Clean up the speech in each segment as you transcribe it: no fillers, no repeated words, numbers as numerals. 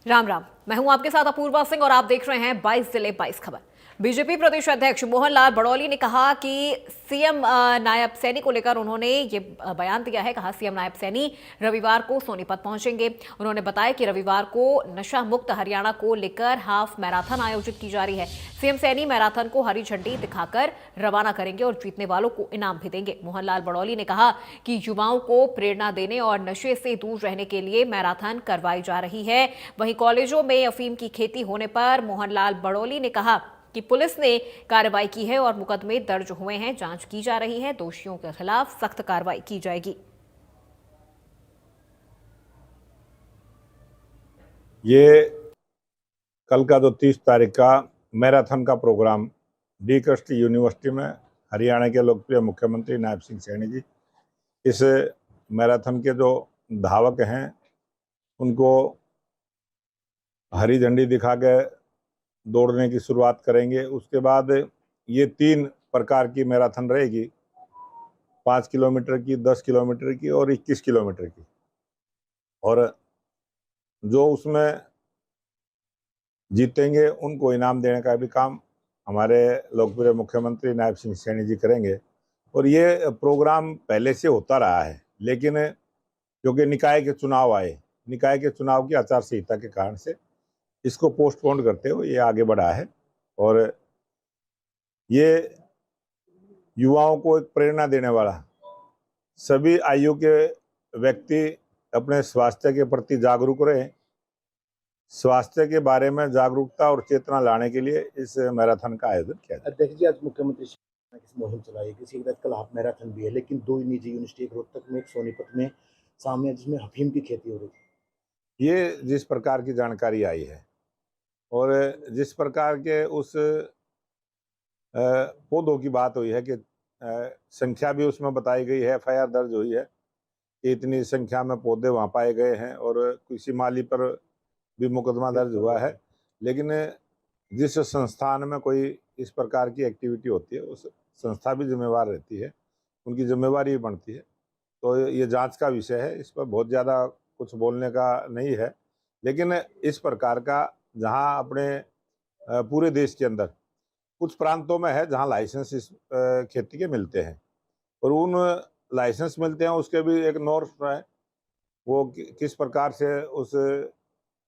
राम राम। मैं हूं आपके साथ अपूर्वा सिंह और आप देख रहे हैं 22 जिले 22 खबर। बीजेपी प्रदेश अध्यक्ष मोहन लाल बड़ौली ने कहा कि सीएम नायब सैनी को लेकर उन्होंने ये बयान दिया है। कहा सीएम नायब सैनी रविवार को सोनीपत पहुंचेंगे। उन्होंने बताया कि रविवार को नशा मुक्त हरियाणा को लेकर हाफ मैराथन आयोजित की जा रही है। सीएम सैनी मैराथन को हरी झंडी दिखाकर रवाना करेंगे और जीतने वालों को इनाम भी देंगे। मोहन लाल बड़ौली ने कहा कि युवाओं को प्रेरणा देने और नशे से दूर रहने के लिए मैराथन करवाई जा रही है। वहीं कॉलेजों में अफीम की खेती होने पर मोहन लाल बड़ौली ने कहा कि पुलिस ने कार्रवाई की है और मुकदमे दर्ज हुए हैं, जांच की जा रही है, दोषियों के खिलाफ सख्त कार्रवाई की जाएगी। ये कल का जो 30 तारीख का मैराथन का प्रोग्राम डी कृष्ण यूनिवर्सिटी में हरियाणा के लोकप्रिय मुख्यमंत्री नायब सिंह सैनी जी इस मैराथन के जो धावक हैं उनको हरी झंडी दिखा के दौड़ने की शुरुआत करेंगे। उसके बाद ये 3 प्रकार की मैराथन रहेगी, 5 किलोमीटर की, 10 किलोमीटर की और 21 किलोमीटर की। और जो उसमें जीतेंगे उनको इनाम देने का भी काम हमारे लोकप्रिय मुख्यमंत्री नायब सिंह सैनी जी करेंगे। और ये प्रोग्राम पहले से होता रहा है, लेकिन क्योंकि निकाय के चुनाव आए, निकाय के चुनाव की आचार संहिता के कारण से इसको पोस्टपोन करते हुए ये आगे बढ़ा है। और ये युवाओं को एक प्रेरणा देने वाला, सभी आयु के व्यक्ति अपने स्वास्थ्य के प्रति जागरूक रहें। स्वास्थ्य के बारे में जागरूकता और चेतना लाने के लिए इस मैराथन का आयोजन किया जाए। अध्यक्ष जी, आज मुख्यमंत्री ने मुहिम चलाई, किसी के तहत कल हाफ मैराथन भी है, लेकिन 2 निजी यूनिवर्सिटी, एक रोहतक में एक सोनीपत में सामने, जिसमें अफीम की खेती हो रही थी। ये जिस प्रकार की जानकारी आई है और जिस प्रकार के उस पौधों की बात हुई है कि संख्या भी उसमें बताई गई है, एफआईआर दर्ज हुई है कि इतनी संख्या में पौधे वहाँ पाए गए हैं और किसी माली पर भी मुकदमा दर्ज हुआ है। लेकिन जिस संस्थान में कोई इस प्रकार की एक्टिविटी होती है उस संस्था भी जिम्मेवार रहती है, उनकी जिम्मेवारी भी बनती है। तो ये जांच का विषय है, इस पर बहुत ज़्यादा कुछ बोलने का नहीं है। लेकिन इस प्रकार का जहां अपने पूरे देश के अंदर कुछ प्रांतों में है जहां लाइसेंस इस खेती के मिलते हैं और उन लाइसेंस मिलते हैं उसके भी एक नॉर्म है, वो किस प्रकार से उस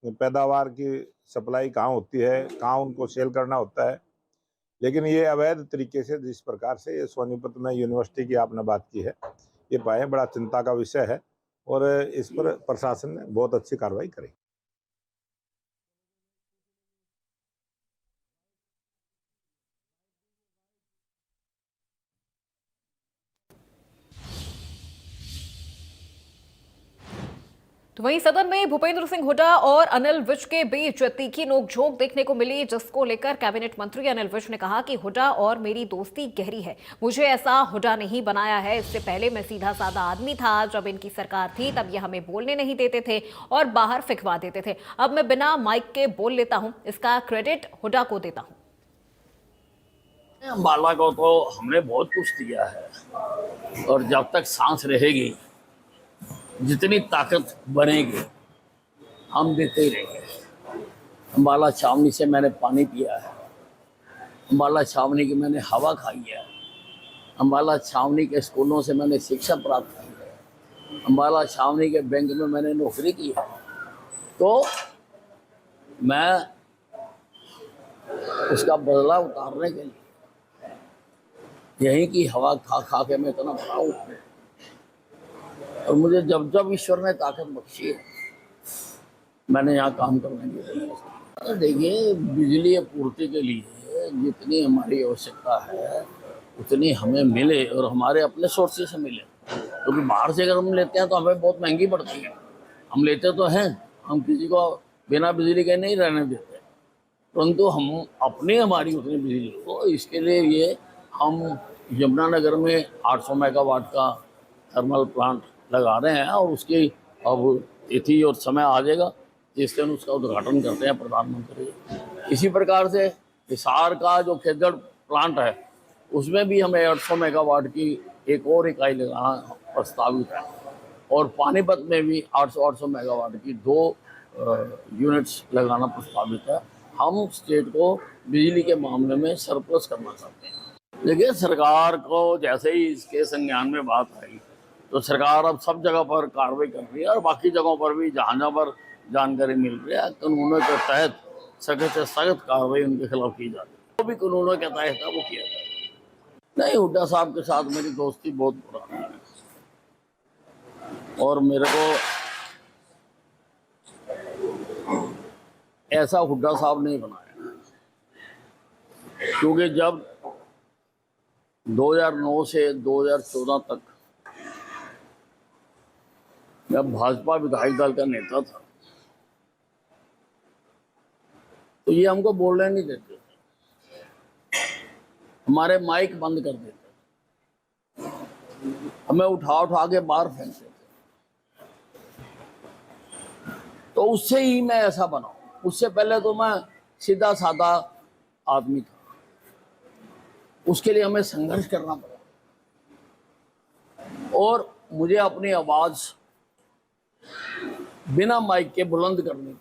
पैदावार की सप्लाई कहाँ होती है, कहाँ उनको सेल करना होता है। लेकिन ये अवैध तरीके से जिस प्रकार से ये सोनीपत में यूनिवर्सिटी की आपने बात की है, ये पाए बड़ा चिंता का विषय है और इस पर प्रशासन ने बहुत अच्छी कार्रवाई करी। तो वहीं सदन में भूपेंद्र सिंह हुड्डा और अनिल विज के बीच तीखी नोकझोंक देखने को मिली, जिसको लेकर कैबिनेट मंत्री अनिल विज ने कहा कि हुड्डा और मेरी दोस्ती गहरी है, मुझे ऐसा हुड्डा नहीं बनाया है। इससे पहले मैं सीधा साधा आदमी था, जब इनकी सरकार थी तब ये हमें बोलने नहीं देते थे और बाहर फिकवा देते थे। अब मैं बिना माइक के बोल लेता हूं, इसका क्रेडिट हुड्डा को देता हूं। अम्बाला को तो हमने बहुत कुछ दिया है और जब तक सांस रहेगी, जितनी ताकत बनेगी, हम देते ही रहेंगे। अम्बाला छावनी से मैंने पानी पिया है, अम्बाला छावनी की मैंने हवा खाई है, अम्बाला छावनी के स्कूलों से मैंने शिक्षा प्राप्त की है, अम्बाला छावनी के बैंक में मैंने नौकरी की है। तो मैं उसका बदला उतारने के लिए यहीं की हवा खा खा के मैं इतना बड़ा हूँ और मुझे जब जब ईश्वर ने ताकत बख्शी है, मैंने यहाँ काम करने के लिए। देखिए, बिजली आपूर्ति के लिए जितनी हमारी आवश्यकता है उतनी हमें मिले और हमारे अपने सोर्सेज से मिले, क्योंकि बाहर से अगर हम लेते हैं तो हमें बहुत महंगी पड़ती है। हम लेते तो हैं, हम किसी को बिना बिजली के नहीं रहने देते, परंतु हम अपनी हमारी उतनी बिजली को, इसके लिए ये हम यमुनानगर में 800 मेगावाट का थर्मल प्लांट लगा रहे हैं और उसकी अब तिथि और समय आ जाएगा जिस दिन उसका उद्घाटन करते हैं प्रधानमंत्री। इसी प्रकार से हिसार का जो खेतगढ़ प्लांट है उसमें भी हमें 800 मेगावाट की एक और इकाई लगाना प्रस्तावित है और पानीपत में भी 800 मेगावाट की 2 यूनिट्स लगाना प्रस्तावित है। हम स्टेट को बिजली के मामले में सरप्लस करना चाहते हैं। देखिए, सरकार को जैसे ही इसके संज्ञान में बात आई तो सरकार अब सब जगह पर कार्रवाई कर रही है और बाकी जगहों पर भी जहाँ जहाँ पर जानकारी मिल रही है कानूनों के तहत सख्त से सख्त कार्रवाई उनके खिलाफ की जा रही है। जो भी कानूनों के तहत है वो किया जाए। नहीं, हुड्डा साहब के साथ मेरी दोस्ती बहुत पुरानी है और मेरे को ऐसा हुड्डा साहब नहीं बनाया, क्योंकि जब 2009 से 2014 तक मैं भाजपा विधायक दल का नेता था तो ये हमको बोलने नहीं देते, हमारे माइक बंद कर देते, हमें उठा उठा के बाहर फेंकते थे। तो उससे ही मैं ऐसा बना। उससे पहले तो मैं सीधा साधा आदमी था, उसके लिए हमें संघर्ष करना पड़ा और मुझे अपनी आवाज बिना माइक के बुलंद करनी पड़ी।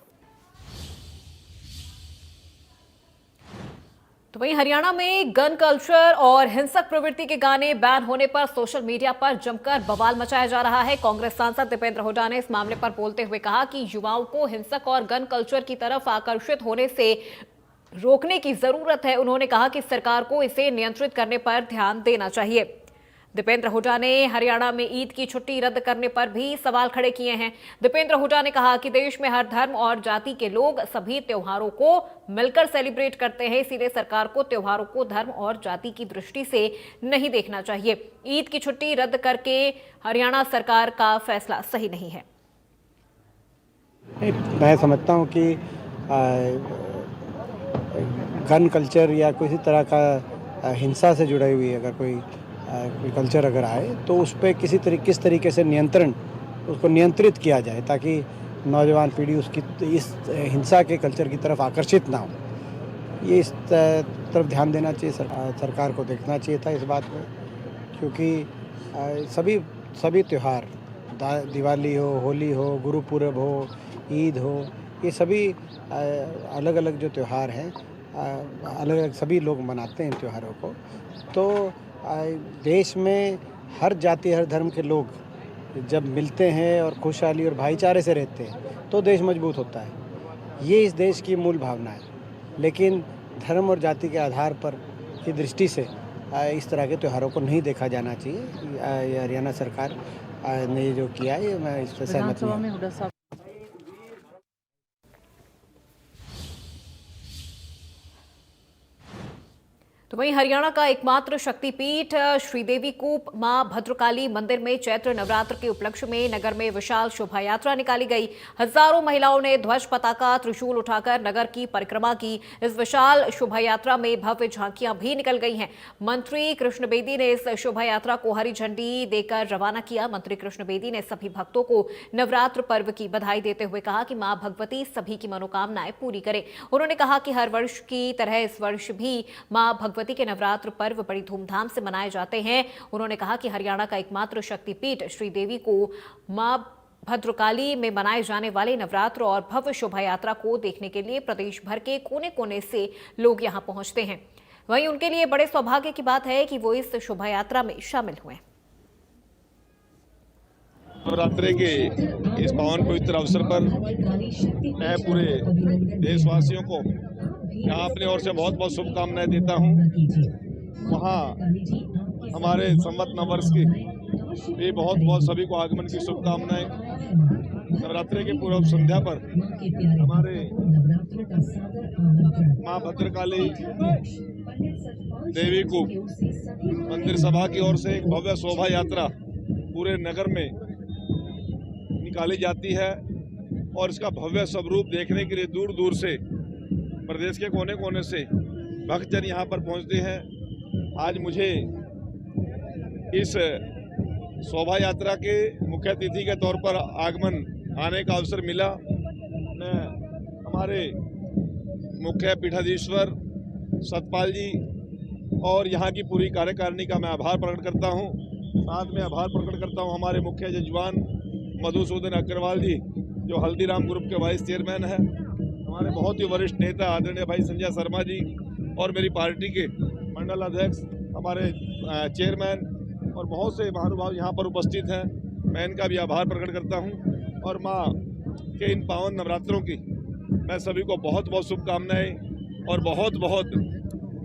तो वहीं हरियाणा में गन कल्चर और हिंसक प्रवृत्ति के गाने बैन होने पर सोशल मीडिया पर जमकर बवाल मचाया जा रहा है। कांग्रेस सांसद दीपेंद्र हुड्डा ने इस मामले पर बोलते हुए कहा कि युवाओं को हिंसक और गन कल्चर की तरफ आकर्षित होने से रोकने की जरूरत है। उन्होंने कहा कि सरकार को इसे नियंत्रित करने पर ध्यान देना चाहिए। दीपेंद्र हुड्डा ने हरियाणा में ईद की छुट्टी रद्द करने पर भी सवाल खड़े किए हैं। दीपेंद्र हुड्डा ने कहा कि देश में हर धर्म और जाति के लोग सभी त्योहारों को मिलकर सेलिब्रेट करते हैं, इसीलिए सरकार को त्योहारों को धर्म और जाति की दृष्टि से नहीं देखना चाहिए। ईद की छुट्टी रद्द करके हरियाणा सरकार का फैसला सही नहीं है। मैं समझता हूँ कि गन कल्चर या किसी तरह का हिंसा से जुड़ी हुई अगर कोई कल्चर अगर आए तो उस पर किस तरीके से उसको नियंत्रित किया जाए ताकि नौजवान पीढ़ी उसकी इस हिंसा के कल्चर की तरफ आकर्षित ना हो। ये इस तरफ ध्यान देना चाहिए, सरकार को देखना चाहिए था इस बात में, क्योंकि सभी त्यौहार, दिवाली हो, होली हो, गुरुपुरब हो, ईद हो, ये सभी अलग अलग जो त्यौहार हैं अलग अलग सभी लोग मनाते हैं इन त्योहारों को। तो देश में हर जाति हर धर्म के लोग जब मिलते हैं और खुशहाली और भाईचारे से रहते हैं तो देश मजबूत होता है। ये इस देश की मूल भावना है। लेकिन धर्म और जाति के आधार पर की दृष्टि से इस तरह के त्योहारों को नहीं देखा जाना चाहिए। ये हरियाणा सरकार ने जो किया है मैं इससे सहमत हूँ। तो वहीं हरियाणा का एकमात्र शक्तिपीठ श्रीदेवी कूप मां भद्रकाली मंदिर में चैत्र नवरात्र के उपलक्ष्य में नगर में विशाल शोभा यात्रा निकाली गई। हजारों महिलाओं ने ध्वज, पताका, त्रिशूल उठाकर नगर की परिक्रमा की। इस विशाल शोभा यात्रा में भव्य झांकियां भी निकल गई हैं। मंत्री कृष्ण बेदी ने इस शोभा यात्रा को हरी झंडी देकर रवाना किया। मंत्री कृष्ण बेदी ने सभी भक्तों को नवरात्र पर्व की बधाई देते हुए कहा कि मां भगवती सभी की मनोकामनाएं पूरी करे। उन्होंने कहा कि हर वर्ष की तरह इस वर्ष भी मां भगवती के नवरात्र पर्व बड़ी धूमधाम से मनाए जाते हैं। उन्होंने कहा कि हरियाणा का एकमात्र शक्तिपीठ श्रीदेवी को मां भद्रकाली में मनाए जाने वाले नवरात्र और भव्य शोभा यात्रा को देखने के लिए प्रदेश भर के कोने कोने से लोग यहां पहुंचते हैं। वहीं उनके लिए बड़े सौभाग्य की बात है कि वो इस शोभा यात्रा में शामिल हुए। नवरात्रि के इस पावन पवित्र अवसर पर मैं पूरे देशवासियों को यहाँ अपनी ओर से बहुत बहुत शुभकामनाएं देता हूँ। वहाँ हमारे संवत नववर्ष की भी बहुत बहुत सभी को आगमन की शुभकामनाएं। नवरात्रि के पूर्व संध्या पर हमारे माँ भद्रकाली देवी को मंदिर सभा की ओर से एक भव्य शोभा यात्रा पूरे नगर में निकाली जाती है और इसका भव्य स्वरूप देखने के लिए दूर दूर से प्रदेश के कोने कोने से भक्तजन यहाँ पर पहुँचते हैं। आज मुझे इस शोभा यात्रा के मुख्य अतिथि के तौर पर आगमन आने का अवसर मिला। मैं हमारे मुख्य पीठाधीश्वर सतपाल जी और यहाँ की पूरी कार्यकारिणी का मैं आभार प्रकट करता हूँ। साथ में आभार प्रकट करता हूँ हमारे मुख्य जजमान मधुसूदन अग्रवाल जी जो हल्दीराम ग्रुप के वाइस चेयरमैन हैं, हमारे बहुत ही वरिष्ठ नेता आदरणीय भाई संजय शर्मा जी और मेरी पार्टी के मंडल अध्यक्ष, हमारे चेयरमैन और बहुत से महानुभाव यहाँ पर उपस्थित हैं। मैं इनका भी आभार प्रकट करता हूँ और माँ के इन पावन नवरात्रों की मैं सभी को बहुत बहुत शुभकामनाएं और बहुत बहुत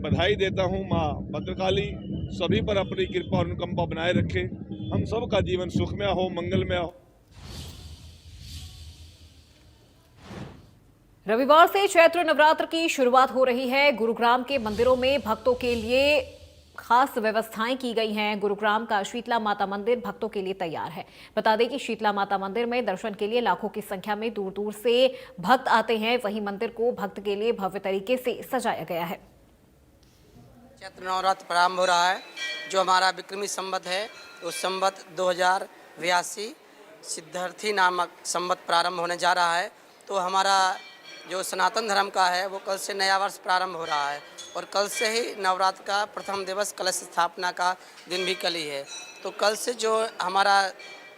बधाई देता हूँ। माँ भद्रकाली सभी पर अपनी कृपा और अनुकंपा बनाए रखे, हम सब का जीवन सुखमय हो, मंगलमय हो। रविवार से चैत्र नवरात्र की शुरुआत हो रही है। गुरुग्राम के मंदिरों में भक्तों के लिए खास व्यवस्थाएं की गई हैं। गुरुग्राम का शीतला माता मंदिर भक्तों के लिए तैयार है। बता दें कि शीतला माता मंदिर में दर्शन के लिए लाखों की संख्या में दूर दूर से भक्त आते हैं। वहीं मंदिर को भक्त के लिए भव्य तरीके से सजाया गया है। चैत्र नवरात्र प्रारंभ हो रहा है, जो हमारा विक्रमी संवत है। उस संवत 2082 सिद्धार्थी नामक संवत प्रारंभ होने जा रहा है। तो हमारा जो सनातन धर्म का है वो कल से नया वर्ष प्रारंभ हो रहा है और कल से ही नवरात्र का प्रथम दिवस कलश स्थापना का दिन भी कल ही है। तो कल से जो हमारा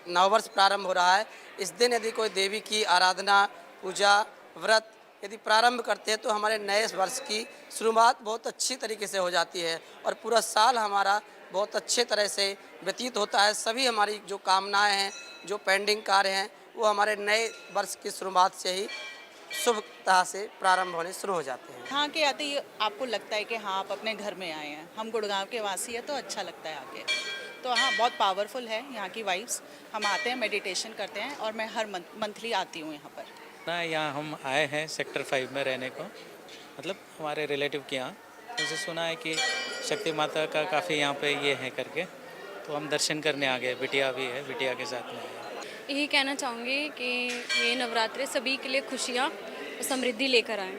नववर्ष प्रारंभ हो रहा है, इस दिन यदि कोई देवी की आराधना, पूजा, व्रत यदि प्रारंभ करते हैं तो हमारे नए वर्ष की शुरुआत बहुत अच्छी तरीके से हो जाती है और पूरा साल हमारा बहुत अच्छे तरह से व्यतीत होता है। सभी हमारी जो कामनाएं हैं, जो पेंडिंग कार्य हैं, वो हमारे नए वर्ष की शुरुआत से ही शुभता से प्रारंभ होने शुरू हो जाते हैं। यहाँ के आते ही आपको लगता है कि हाँ आप अपने घर में आए हैं। हम गुड़गांव के वासी हैं तो अच्छा लगता है आके। तो हाँ, बहुत पावरफुल है यहाँ की वाइब्स। हम आते हैं, मेडिटेशन करते हैं और मैं हर मंथली आती हूँ यहाँ पर। ना यहाँ हम आए हैं सेक्टर 5 में रहने को, मतलब हमारे रिलेटिव के यहाँ। उनसे सुना है कि शक्ति माता का काफ़ी यहाँ पे ये है करके, तो हम दर्शन करने आ गए। बिटिया भी है, बिटिया के साथ में आए। यही कहना चाहूँगी कि ये नवरात्रे सभी के लिए खुशियाँ और समृद्धि लेकर आएँ।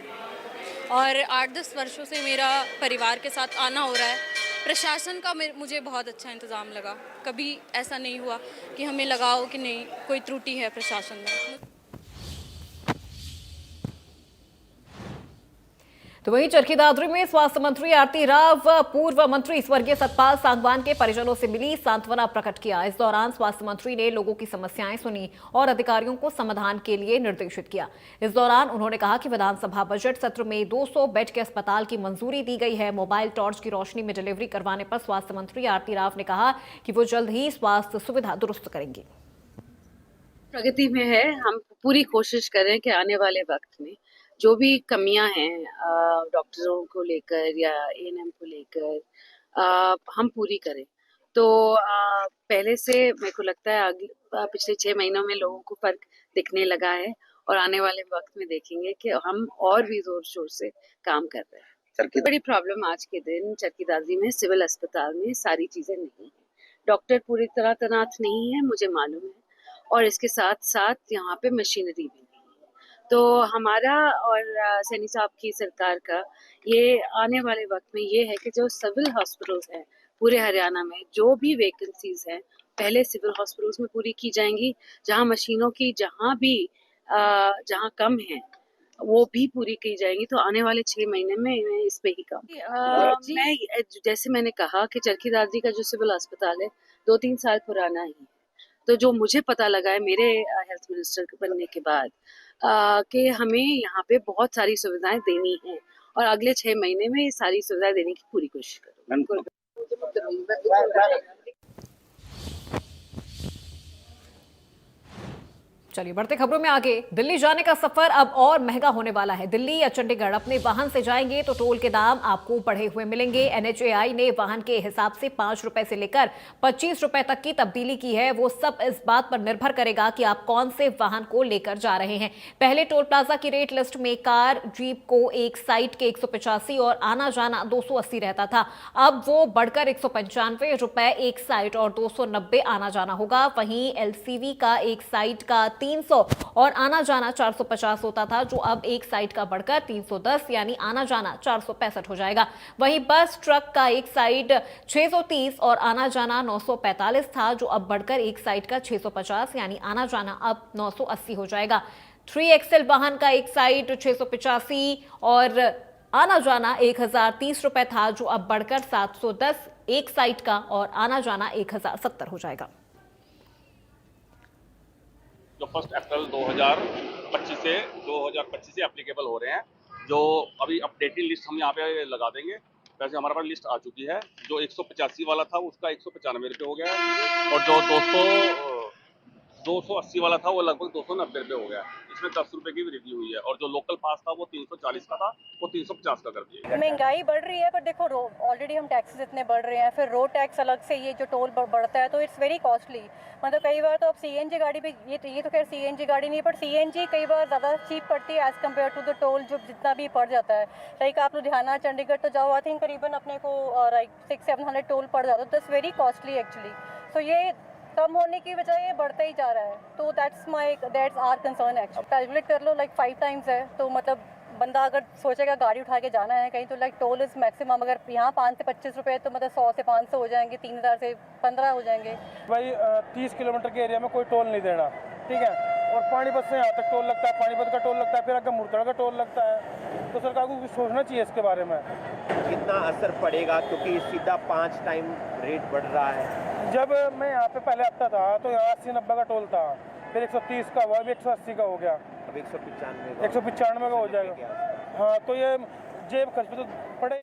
और 8-10 वर्षों से मेरा परिवार के साथ आना हो रहा है। प्रशासन का मुझे बहुत अच्छा इंतज़ाम लगा। कभी ऐसा नहीं हुआ कि हमें लगा हो कि नहीं कोई त्रुटि है प्रशासन में। तो वहीं चरखी दादरी में स्वास्थ्य मंत्री आरती राव पूर्व मंत्री स्वर्गीय सतपाल सांगवान के परिजनों से मिली, सांत्वना प्रकट किया। इस दौरान स्वास्थ्य मंत्री ने लोगों की समस्याएं सुनी और अधिकारियों को समाधान के लिए निर्देशित किया। इस दौरान उन्होंने कहा कि विधानसभा बजट सत्र में 200 बेड के अस्पताल की मंजूरी दी गई है। मोबाइल टॉर्च की रोशनी में डिलीवरी करवाने पर स्वास्थ्य मंत्री आरती राव ने कहा कि वो जल्द ही स्वास्थ्य सुविधा दुरुस्त करेंगे। प्रगति में है। हम पूरी कोशिश करें कि आने वाले वक्त में जो भी कमियां हैं डॉक्टरों को लेकर या एएनएम को लेकर हम पूरी करें। तो पहले से मेरे को लगता है आगे पिछले 6 महीनों में लोगों को फर्क दिखने लगा है और आने वाले वक्त में देखेंगे कि हम और भी जोर शोर से काम कर रहे हैं। बड़ी प्रॉब्लम आज के दिन चरखी दादरी में सिविल अस्पताल में सारी चीजें नहीं है। डॉक्टर पूरी तरह तैनात नहीं है, मुझे मालूम है, और इसके साथ साथ यहाँ पे मशीनरी भी। तो हमारा और सैनी साहब की सरकार का ये आने वाले वक्त में ये है कि जो सिविल हॉस्पिटल्स हैं पूरे हरियाणा में, जो भी वैकेंसीज हैं पहले सिविल हॉस्पिटल्स में पूरी की जाएंगी। जहां मशीनों की जहां कम है वो भी पूरी की जाएंगी। तो आने वाले 6 महीने में इस पे ही काम। मैं जैसे मैंने कहा कि चरखी दादरी का जो सिविल अस्पताल है 2-3 साल पुराना ही है। तो जो मुझे पता लगा है मेरे हेल्थ मिनिस्टर बनने के बाद कि हमें यहाँ पे बहुत सारी सुविधाएं देनी है और अगले 6 महीने में ये सारी सुविधाएं देने की पूरी कोशिश करूँगी। चलिए बढ़ते खबरों में आगे। दिल्ली जाने का सफर अब और महंगा होने वाला है। दिल्ली या चंडीगढ़ अपने वाहन से जाएंगे तो टोल के दाम आपको बढ़े हुए मिलेंगे। NHAI ने वाहन के हिसाब से 5 रुपए से लेकर 25 रुपए तक की तब्दीली की है। वो सब इस बात पर निर्भर करेगा कि आप कौन से वाहन को लेकर जा रहे हैं। पहले टोल प्लाजा की रेट लिस्ट में कार, जीप को एक साइड के 185 और आना जाना 280 रहता था। अब वो बढ़कर 195 रुपए एक साइड और 290 आना जाना होगा। वहीं LCV का एक साइड का 300 और आना जाना 450 होता था, जो अब एक साइड का बढ़कर 310 यानी आना जाना 465 हो जाएगा। वहीं बस ट्रक का एक साइड 630 और आना जाना 945 था, जो अब बढ़कर एक साइड का 650 यानी आना जाना अब 980 हो जाएगा। 3XL वाहन का एक साइड 685 और आना जाना 1030 रुपए था, जो अब बढ़कर 710 एक साइड का और आना जाना 1070 हो जाएगा। जो 1 अप्रैल 2025 से एप्लीकेबल हो रहे हैं। जो अभी अपडेटेड लिस्ट हम यहाँ पे लगा देंगे। वैसे हमारे पास लिस्ट आ चुकी है। जो 185 वाला था उसका 195 रुपये हो गया है और जो 280 वाला था वो लगभग 290 रुपये हो गया। इसमें 10 रुपये की वृद्धि हुई है और जो लोकल पास था वो 340 का था, वो 350 का कर दिया। महंगाई बढ़ रही है, पर देखो ऑलरेडी हम टैक्सेस इतने बढ़ रहे हैं, फिर रोड टैक्स अलग से ये जो टोल बढ़ता है, तो इट्स वेरी कॉस्टली। मतलब कई बार तो अब सीएनजी गाड़ी भी, ये तो खैर सीएनजी गाड़ी नहीं, पर सीएनजी कई बार ज़्यादा चीप पड़ती है as compared to the toll जो जितना भी पड़ जाता है। लाइक आप लुधियाना चंडीगढ़ तो जाओ, आई थिंक करीबन अपने को लाइक 600-700 टोल पड़ जाता है। That's very costly actually. So ये कम होने की बजाय ये बढ़ता ही जा रहा है। तो that's our concern actually. Calculate कर लो, लाइक 5 टाइम्स है, तो मतलब बंदा अगर सोचेगा गाड़ी उठा के जाना है कहीं, तो लाइक टोल इज़ मैक्सिमम। अगर यहाँ 5 से 25 रुपये, तो मतलब 100 से 500 हो जाएंगे, 3000 से 15 हो जाएंगे। भाई 30 किलोमीटर के एरिया में कोई टोल नहीं देना, ठीक है। और पानीपत से यहाँ तक टोल लगता है, पानीपत का टोल लगता है, फिर आगे मुरतड़ का टोल लगता है। तो सरकार को कुछ सोचना चाहिए इसके बारे में। कितना असर पड़ेगा, क्योंकि सीधा 5 टाइम रेट बढ़ रहा है। जब मैं यहाँ पे पहले आता था तो यहाँ 80-90 का टोल था, फिर 130 का हुआ, अभी 180 का हो गया, अब 195 का हो जाएगा। हाँ, तो ये जेब खर्च पे तो पड़े।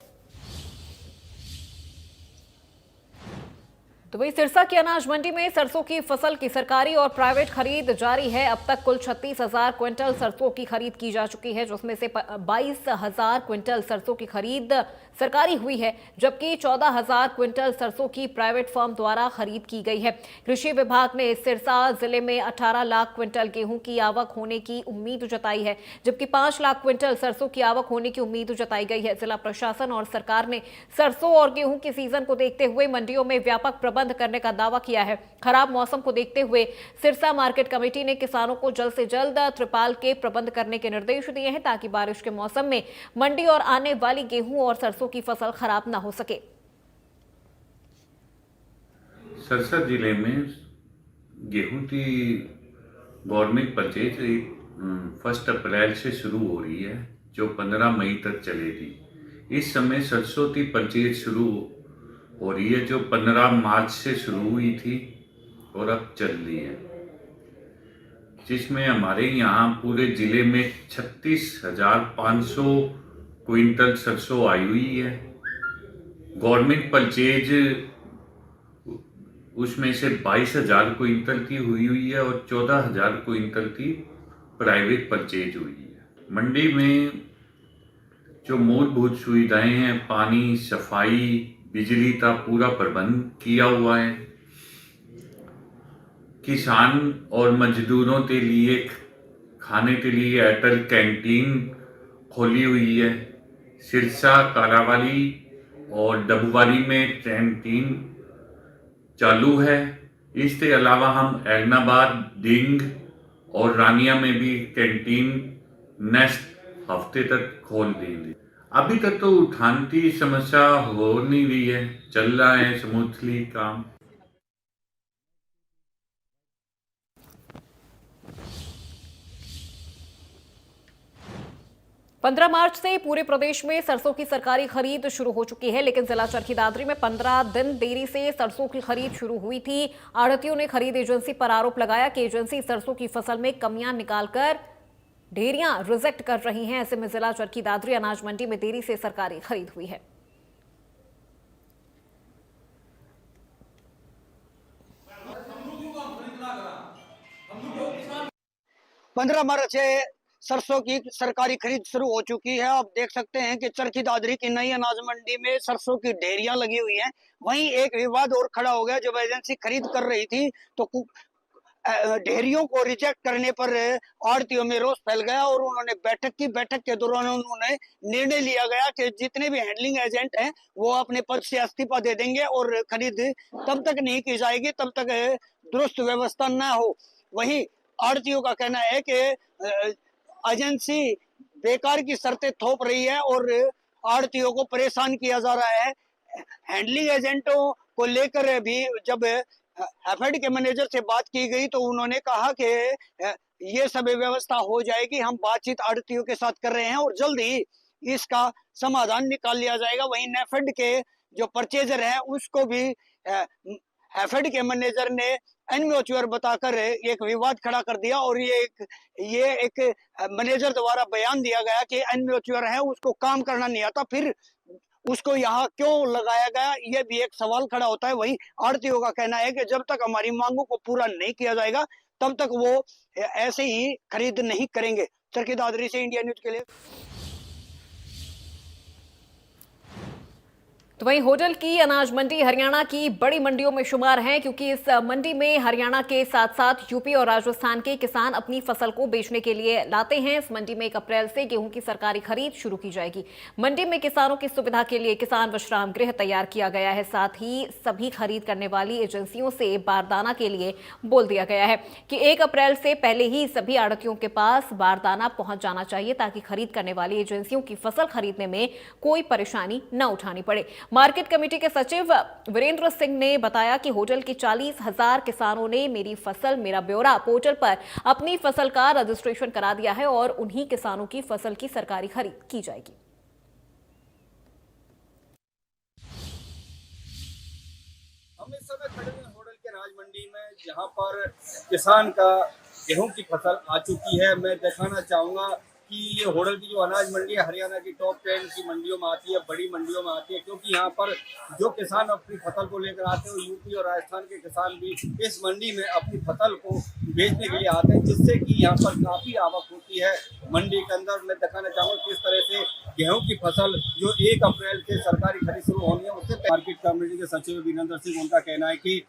तो वही सिरसा की अनाज मंडी में सरसों की फसल की सरकारी और प्राइवेट खरीद जारी है। अब तक कुल 36,000 क्विंटल सरसों की खरीद की जा चुकी है, जिसमें से 22,000 क्विंटल सरसों की खरीद सरकारी हुई है, जबकि 14,000 क्विंटल सरसों की प्राइवेट फर्म द्वारा खरीद की गई है। कृषि विभाग ने सिरसा जिले में 18 लाख क्विंटल गेहूं की आवक होने की उम्मीद जताई है, जबकि 5 लाख क्विंटल सरसों की आवक होने की उम्मीद जताई गई है। जिला प्रशासन और सरकार ने सरसों और गेहूं के सीजन को देखते हुए मंडियों में व्यापक प्रबंध करने का दावा किया है। खराब मौसम को देखते हुए सिरसा मार्केट कमेटी ने किसानों को जल्द से जल्द त्रिपाल के प्रबंध करने के निर्देश दिए हैं, ताकि बारिश के मौसम में मंडी और आने वाली गेहूं और सरसों की फसल खराब न हो सके। सिरसा जिले में गेहूं की गवर्नमेंट परचेज 1 अप्रैल से शुरू हो रही है, जो 15 मई तक चलेगी। इस समय सरसों की परचेज शुरू हो रही है, जो 15 मार्च से शुरू हुई थी और अब चल रही है, जिसमें हमारे यहाँ पूरे जिले में 36,500 क्विंटल सरसों आई हुई है। गवर्नमेंट परचेज उसमें से 22,000 क्विंटल की हुई है और 14,000 क्विंटल की प्राइवेट परचेज हुई है। मंडी में जो मूलभूत सुविधाएं हैं, पानी, सफाई, बिजली का पूरा प्रबंध किया हुआ है। किसान और मजदूरों के लिए खाने के लिए अटल कैंटीन खोली हुई है। सिरसा, कालावाली और डबवाली में कैंटीन चालू है। इसके अलावा हम ऐलनाबाद, डिंग और रानिया में भी कैंटीन नेक्स्ट हफ्ते तक खोल देंगे। अभी तक तो उठान की समस्या हो नहीं रही है, चल रहा है स्मूथली काम। पंद्रह मार्च से पूरे प्रदेश में सरसों की सरकारी खरीद शुरू हो चुकी है, लेकिन जिला चरखी दादरी में 15 दिन देरी से सरसों की खरीद शुरू हुई थी। आढ़तियों ने खरीद एजेंसी पर आरोप लगाया कि एजेंसी सरसों की फसल में कमियां निकालकर ढेरियां रिजेक्ट कर रही हैं। ऐसे में जिला चरखी दादरी अनाज मंडी में देरी से सरकारी खरीद हुई है। पंद्रह मार्च से सरसों की सरकारी खरीद शुरू हो चुकी है। आप देख सकते हैं कि चरखी दादरी की नई अनाज मंडी में सरसों की ढेरियां लगी हुई हैं। वहीं एक विवाद और खड़ा हो गया। जब एजेंसी खरीद कर रही थी तो ढेरियों को रिजेक्ट करने पर आढ़तियों में रोष फैल गया और उन्होंने बैठक के दौरान उन्होंने निर्णय लिया गया कि जितने भी हैंडलिंग एजेंट हैं वो अपने पद से इस्तीफा दे देंगे और खरीद तब तक नहीं की जाएगी तब तक दुरुस्त व्यवस्था न हो। वहीं आढ़तियों का कहना है कि एजेंसी बेकार की शर्तें थोप रही है और आढ़तियों को परेशान किया जा रहा है। हैंडलिंग एजेंटों को लेकर भी जब एफएड के मैनेजर से बात की गई तो उन्होंने कहा कि ये सब व्यवस्था हो जाएगी, हम बातचीत आढ़तियों के साथ कर रहे हैं और जल्द ही इसका समाधान निकाल लिया जाएगा। वहीं नेफेड के जो परचेजर हैं उसको भी एफएड के मैनेजर ने एनम्योच्योर बताकर एक विवाद खड़ा कर दिया। और ये एक मैनेजर द्वारा बयान दिया गया कि एनम्योच्योर है, उसको काम करना नहीं आता, फिर उसको यहाँ क्यों लगाया गया, ये भी एक सवाल खड़ा होता है। वही आड़तियों का कहना है कि जब तक हमारी मांगों को पूरा नहीं किया जाएगा तब तक वो ऐसे ही खरीद नहीं करेंगे। चरखी दादरी से इंडिया न्यूज के लिए। तो वहीं होडल की अनाज मंडी हरियाणा की बड़ी मंडियों में शुमार है, क्योंकि इस मंडी में हरियाणा के साथ साथ यूपी और राजस्थान के किसान अपनी फसल को बेचने के लिए लाते हैं। इस मंडी में 1 अप्रैल से गेहूं की सरकारी खरीद शुरू की जाएगी। मंडी में किसानों की सुविधा के लिए किसान विश्राम गृह तैयार किया गया है। साथ ही सभी खरीद करने वाली एजेंसियों से बारदाना के लिए बोल दिया गया है कि 1 अप्रैल से पहले ही सभी आड़तियों के पास बारदाना पहुंच जाना चाहिए, ताकि खरीद करने वाली एजेंसियों की फसल खरीदने में कोई परेशानी न उठानी पड़े। मार्केट कमेटी के सचिव वीरेंद्र सिंह ने बताया कि होटल के 40,000 किसानों ने मेरी फसल मेरा ब्यौरा पोर्टल पर अपनी फसल का रजिस्ट्रेशन करा दिया है और उन्हीं किसानों की फसल की सरकारी खरीद की जाएगी। हम इस समय खड़े हैं होडल के अनाज मंडी में, जहां पर किसान का गेहूं की फसल आ चुकी है। मैं दिखाना चाहूंगा कि ये होडल की जो अनाज मंडी है हरियाणा की टॉप 10 की मंडियों में आती है, बड़ी मंडियों में आती है, क्योंकि यहाँ पर जो किसान अपनी फसल को लेकर आते हैं, यूपी और राजस्थान के किसान भी इस मंडी में अपनी फसल को बेचने के लिए आते हैं, जिससे कि यहाँ पर काफ़ी आवक होती है मंडी के अंदर। मैं दिखाना चाहूँगा किस तरह से गेहूं की फसल जो 1 अप्रैल से सरकारी खरीद शुरू होनी है, उससे मार्केट कमेटी के सचिव वीरेंद्र सिंह, उनका कहना है कि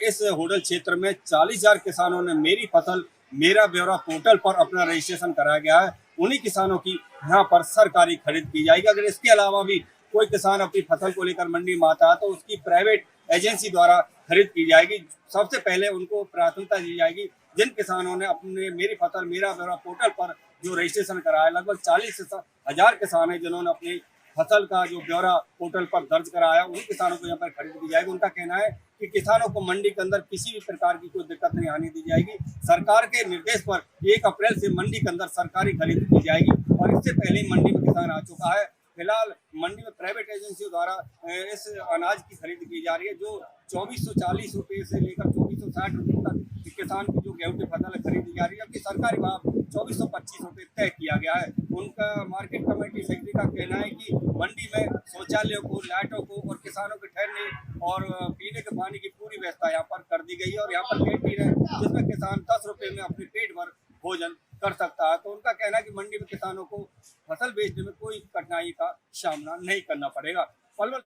इस होडल क्षेत्र में 40,000 किसानों ने मेरी फसल मेरा ब्यौरा पोर्टल पर अपना रजिस्ट्रेशन कराया गया है। उन्हीं किसानों की यहाँ पर सरकारी खरीद की जाएगी। अगर इसके अलावा भी कोई किसान अपनी फसल को लेकर मंडी में आता है तो उसकी प्राइवेट एजेंसी द्वारा खरीद की जाएगी। सबसे पहले उनको प्राथमिकता दी जाएगी जिन किसानों ने अपने मेरी फसल मेरा ब्यौरा पोर्टल पर जो रजिस्ट्रेशन कराया। लगभग 40,000 किसान हैं जिन्होंने अपनी फसल का जो ब्यौरा पोर्टल पर दर्ज कराया, उन किसानों को यहाँ पर खरीद दी जाएगी। उनका कहना है कि किसानों को मंडी के अंदर किसी भी प्रकार की कोई दिक्कत नहीं आने दी जाएगी। सरकार के निर्देश पर 1 अप्रैल से मंडी के अंदर सरकारी खरीद की जाएगी और इससे पहले मंडी में किसान आ चुका है। फिलहाल मंडी में प्राइवेट एजेंसियों द्वारा इस अनाज की खरीद की जा रही है, जो 2440 रुपये से लेकर 2460 रुपये तक किसान की जो गेहूं की फसल है खरीदी जा रही है, जबकि सरकारी भाव 2425 रुपये तय किया गया है। उनका मार्केट कमेटी सेक्रेटरी का कहना है कि मंडी में शौचालयों को, लाइटों को और किसानों के ठहरने और पीने के पानी की पूरी व्यवस्था यहाँ पर कर दी गई है और यहाँ पर कैंटीन है जिसमें किसान 10 रुपये में अपने पेट भर भोजन कर सकता है। तो उनका कहना है कि मंडी में किसानों को फसल बेचने में कोई कठिनाई का सामना नहीं करना पड़ेगा। पलवल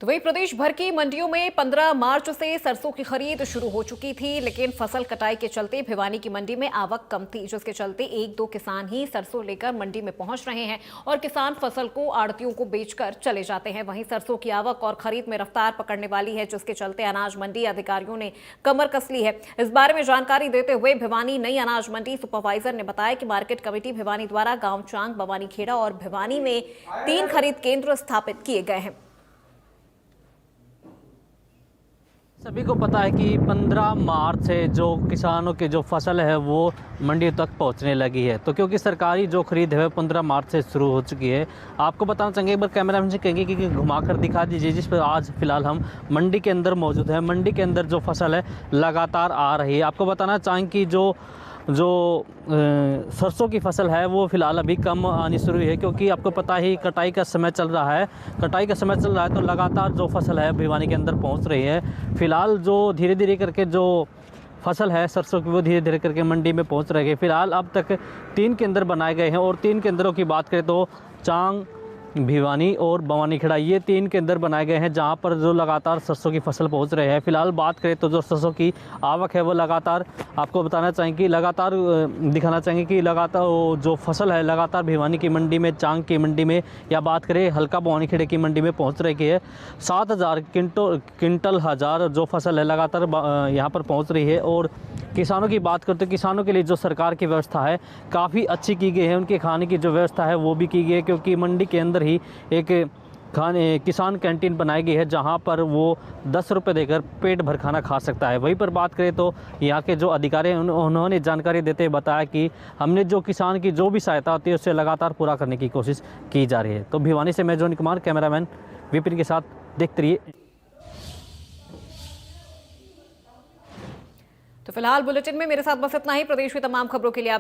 तो वही प्रदेश भर की मंडियों में 15 मार्च से सरसों की खरीद शुरू हो चुकी थी, लेकिन फसल कटाई के चलते भिवानी की मंडी में आवक कम थी, जिसके चलते 1-2 किसान ही सरसों लेकर मंडी में पहुंच रहे हैं और किसान फसल को आड़तियों को बेचकर चले जाते हैं। वहीं सरसों की आवक और खरीद में रफ्तार पकड़ने वाली है, जिसके चलते अनाज मंडी अधिकारियों ने कमर कस ली है। इस बारे में जानकारी देते हुए भिवानी नई अनाज मंडी सुपरवाइजर ने बताया कि मार्केट कमेटी भिवानी द्वारा गाँव चांग, भवानी खेड़ा और भिवानी में 3 खरीद केंद्र स्थापित किए गए हैं। सभी को पता है कि 15 मार्च से जो किसानों की जो फसल है वो मंडी तक पहुंचने लगी है, तो क्योंकि सरकारी जो खरीद है 15 मार्च से शुरू हो चुकी है। आपको बताना चाहेंगे, एक बार कैमरामैन से कहेंगे कि घुमाकर दिखा दीजिए, जिस पर आज फिलहाल हम मंडी के अंदर मौजूद है। मंडी के अंदर जो फसल है लगातार आ रही है। आपको बताना चाहेंगे कि जो सरसों की फसल है वो फ़िलहाल अभी कम आनी शुरू है, क्योंकि आपको पता ही कटाई का समय चल रहा है। कटाई का समय चल रहा है तो लगातार जो फसल है भिवानी के अंदर पहुंच रही है। फ़िलहाल जो धीरे धीरे करके जो फसल है सरसों की वो धीरे धीरे करके मंडी में पहुंच रही है। फ़िलहाल अब तक 3 केंद्र बनाए गए हैं और 3 केंद्रों की बात करें तो चांग, भिवानी और भवानी खेड़ा, ये 3 केंद्र बनाए गए हैं जहां पर जो लगातार सरसों की फसल पहुंच रहे हैं। फिलहाल बात करें तो जो सरसों की आवक है वो लगातार, आपको बताना चाहेंगे कि लगातार दिखाना चाहेंगे कि लगातार जो फसल है लगातार भिवानी की मंडी में, चांग की मंडी में, या बात करें हल्का भवानी खेड़े की मंडी में पहुंच रही है। 7,000 क्विंटल जो फसल है लगातार यहाँ पर पहुँच रही है। और किसानों की बात करते तो किसानों के लिए जो सरकार की व्यवस्था है काफ़ी अच्छी की गई है। उनके खाने की जो व्यवस्था है वो भी की गई है, क्योंकि मंडी के अंदर ही एक किसान कैंटीन बनाई गई है जहां पर वो 10 रुपये देकर पेट भर खाना खा सकता है। वहीं पर बात करें तो यहाँ के जो अधिकारी हैं उन्होंने जानकारी देते हुए बताया कि हमने जो किसान की जो भी सहायता होती है उससे लगातार पूरा करने की कोशिश की जा रही है। तो भिवानी से मैं जॉनी कुमार, कैमरामैन विपिन के साथ देखते रहिए। तो फिलहाल बुलेटिन में मेरे साथ बस इतना ही। प्रदेश की तमाम खबरों के लिए आप